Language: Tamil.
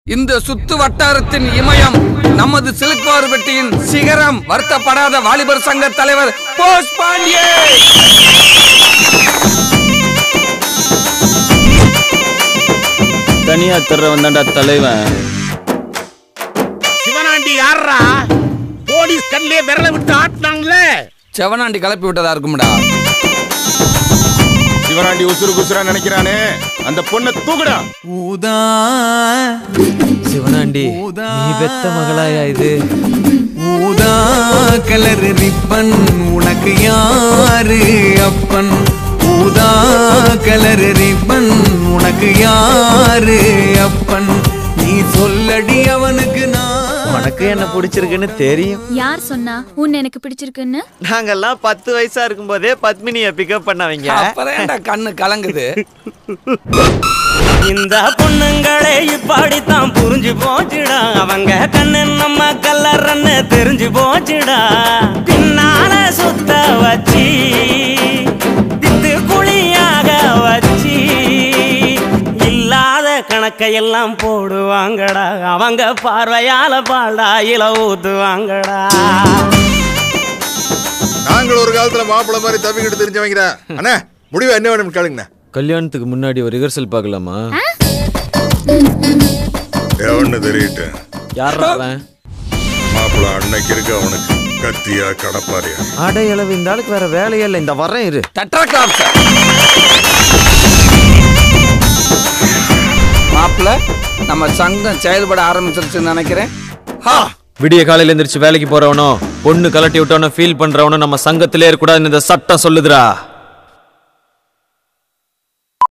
இந்த சுத்து வட்டாரத்தின் இமயம் நமது சிலுக்குவார்பட்டியின் சிகரம். வருத்தப்படாத வாலிபர் சங்க தலைவர் போஸ் பாண்டியே. தனியா தர்ற வந்தாண்டா தலைவன். சிவனாண்டி யாரா? போலீஸ் கண்ணிலே விரல விட்டு ஆட்டினாங்களே. செவனாண்டி கிளப்பி விட்டதா இருக்கும்டா. சிவனாண்டி உசுறு குசுரா நினைக்கிறானே, அந்த பொண்ணை தூக்குடா. ஊதா சிவனாண்டி நீ பெத்த மகளாயா இது? ஊதா கலர் ரிப்பன் உனக்கு யாரு அப்பன்? ஊதா கலர் ரிப்பன் உனக்கு யாரு அப்பன்? நீ சொல்லடி அவனுக்கு நான். உனக்கு என்ன பிடிச்சிருக்குன்னு தெரியும். யார் சொன்னா உன்னை எனக்கு பிடிச்சிருக்குன்னு? நாங்கெல்லாம் 10 வயசா இருக்கும் போதே பத்மினிய பிக்கப் பண்ணவங்க. அப்பதான் கண்ணு கலங்குது. இந்த பொண்ணுங்களே இப்படித்தான் புரிஞ்சு போச்சுடா. அவங்க கண்ணு நம்ம கல்லறன்னு தெரிஞ்சு போச்சுடா. பின்னால சுத்த வச்சி தித்து குழியாக வச்சி இல்லாத கணக்கையெல்லாம் போடுவாங்கடா. அவங்க பார்வையால பாடாயில ஊத்துவாங்கடா. நாங்கள் ஒரு காலத்துல மாப்பிள்ள மாதிரி தப்பிக்கிட்டு தெரிஞ்சவங்க. அண்ணா முடிவு என்ன வேணும் கேளுங்கண்ணா. கல்யாணத்துக்கு முன்னாடி ஒரு ரிஹர்சல் பார்க்கலாமா? எவன்னு தெரியட்டு. யாரா அவன்? மாப்பிள்ள அன்னைக்கு இருக்கு அவனுக்கு கத்தியா கடப்பாரியா. அடையளவு இந்த ஆளுக்கு வேற வேலையே இல்லை. இந்த வரேன் இரு. மாப்பிள்ள நம்ம சங்கம் செயல்பட ஆரம்பிச்சிருச்சுன்னு நினைக்கிறேன். விடிய காலையில எந்திரிச்சு வேலைக்கு போறவனோ பொண்ணு கலட்டி விட்டவனோ ஃபீல் பண்றவனோ நம்ம சங்கத்திலே இருக்கக்கூடாதுன்னு இந்த சட்டம் சொல்லுதுடா.